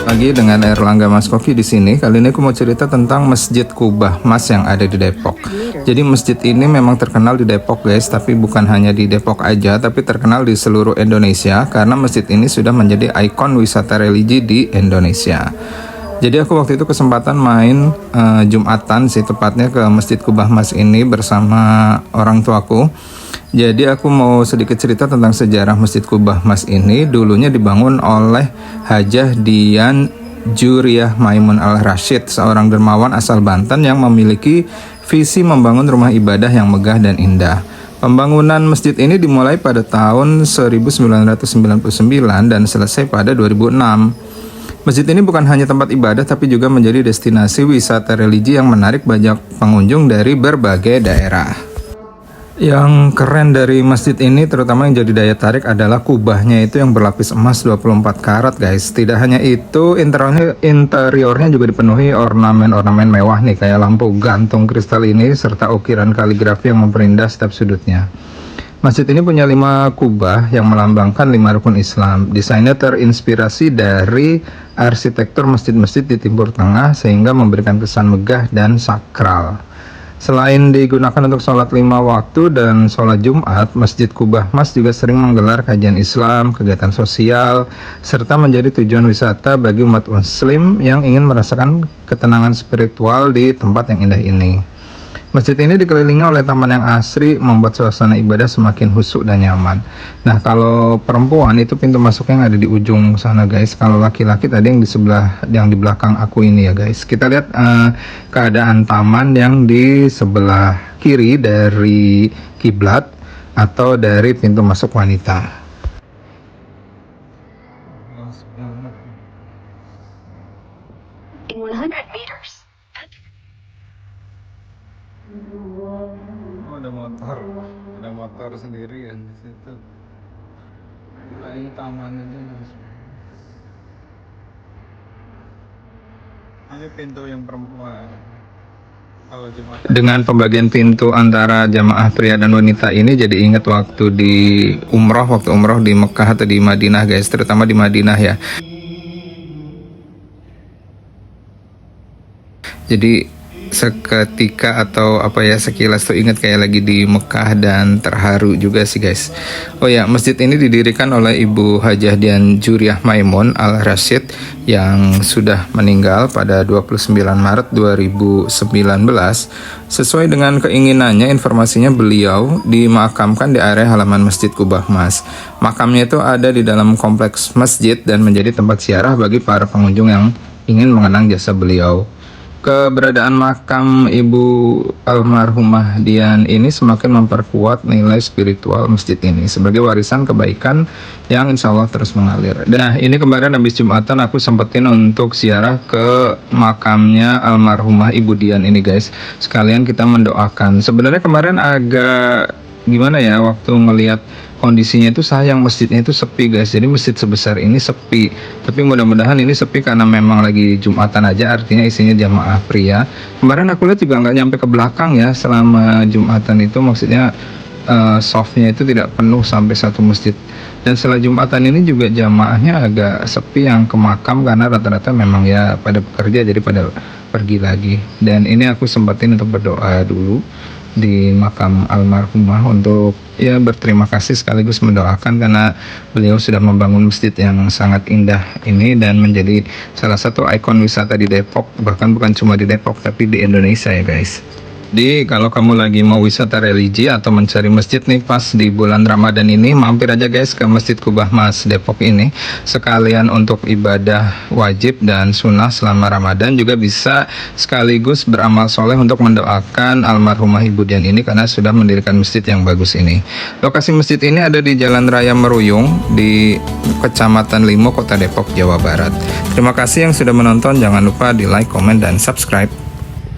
Lagi dengan Erlangga Mas Koki di sini. Kali ini aku mau cerita tentang Masjid Kubah Mas yang ada di Depok. Jadi masjid ini memang terkenal di Depok guys, tapi bukan hanya di Depok aja, tapi terkenal di seluruh Indonesia karena masjid ini sudah menjadi ikon wisata religi di Indonesia. Jadi aku waktu itu kesempatan main Jumatan sih tepatnya ke Masjid Kubah Mas ini bersama orang tuaku. Jadi aku mau sedikit cerita tentang sejarah Masjid Kubah Mas ini. Dulunya dibangun oleh Hajah Dian Juriah Maimun Al-Rasyid, seorang dermawan asal Banten yang memiliki visi membangun rumah ibadah yang megah dan indah. Pembangunan masjid ini dimulai pada tahun 1999 dan selesai pada 2006. Masjid ini bukan hanya tempat ibadah tapi juga menjadi destinasi wisata religi yang menarik banyak pengunjung dari berbagai daerah. Yang keren dari masjid ini terutama yang jadi daya tarik adalah kubahnya itu yang berlapis emas 24 karat guys. Tidak hanya itu, interiornya juga dipenuhi ornamen-ornamen mewah nih, kayak lampu gantung kristal ini serta ukiran kaligrafi yang memperindah setiap sudutnya. Masjid ini punya 5 kubah yang melambangkan 5 rukun Islam. Desainnya terinspirasi dari arsitektur masjid-masjid di Timur Tengah sehingga memberikan kesan megah dan sakral. Selain digunakan untuk sholat 5 waktu dan sholat Jumat, Masjid Kubah Mas juga sering menggelar kajian Islam, kegiatan sosial, serta menjadi tujuan wisata bagi umat muslim yang ingin merasakan ketenangan spiritual di tempat yang indah ini. Masjid ini dikelilingi oleh taman yang asri, membuat suasana ibadah semakin khusyuk dan nyaman. Nah, kalau perempuan itu pintu masuknya yang ada di ujung sana guys. Kalau laki-laki tadi yang di sebelah, yang di belakang aku ini ya guys. Kita lihat keadaan taman yang di sebelah kiri dari kiblat atau dari pintu masuk wanita. In 100 meters. Oh, ada motor sendiri ya di situ. Nah, ini taman aja guys. Ini pintu yang perempuan. Kalau dengan pembagian pintu antara jamaah pria dan wanita ini jadi ingat waktu di waktu umroh di Mekah atau di Madinah guys, terutama di Madinah ya. Jadi seketika atau sekilas tuh ingat kayak lagi di Mekah dan terharu juga sih guys. Oh ya, masjid ini didirikan oleh Ibu Hajah Dian Juriah Maimun Al-Rasyid yang sudah meninggal pada 29 Maret 2019. Sesuai dengan keinginannya, informasinya beliau dimakamkan di area halaman Masjid Kubah Mas. Makamnya itu ada di dalam kompleks masjid dan menjadi tempat ziarah bagi para pengunjung yang ingin mengenang jasa beliau. Keberadaan makam Ibu almarhumah Dian ini semakin memperkuat nilai spiritual masjid ini sebagai warisan kebaikan yang insya Allah terus mengalir. Nah, ini kemarin habis Jumatan aku sempetin untuk ziarah ke makamnya almarhumah Ibu Dian ini guys. Sekalian kita mendoakan. Sebenarnya kemarin agak gimana ya waktu ngelihat kondisinya itu, sayang masjidnya itu sepi guys. Jadi masjid sebesar ini sepi, tapi mudah-mudahan ini sepi karena memang lagi Jumatan aja, artinya isinya jamaah pria. Kemarin aku lihat juga nggak nyampe ke belakang ya selama Jumatan itu, maksudnya softnya itu tidak penuh sampai satu masjid. Dan setelah Jumatan ini juga jamaahnya agak sepi yang ke makam karena rata-rata memang ya pada bekerja, jadi pada pergi lagi. Dan ini aku sempetin untuk berdoa dulu di makam almarhumah untuk ya berterima kasih sekaligus mendoakan karena beliau sudah membangun masjid yang sangat indah ini dan menjadi salah satu ikon wisata di Depok, bahkan bukan cuma di Depok tapi di Indonesia ya guys. Jadi kalau kamu lagi mau wisata religi atau mencari masjid nih pas di bulan Ramadan ini, mampir aja guys ke Masjid Kubah Mas Depok ini. Sekalian untuk ibadah wajib dan sunnah selama Ramadan, juga bisa sekaligus beramal soleh untuk mendoakan almarhumah Ibu Dian ini karena sudah mendirikan masjid yang bagus ini. Lokasi masjid ini ada di Jalan Raya Meruyung di Kecamatan Limo, Kota Depok, Jawa Barat. Terima kasih yang sudah menonton, jangan lupa di like, komen, dan subscribe.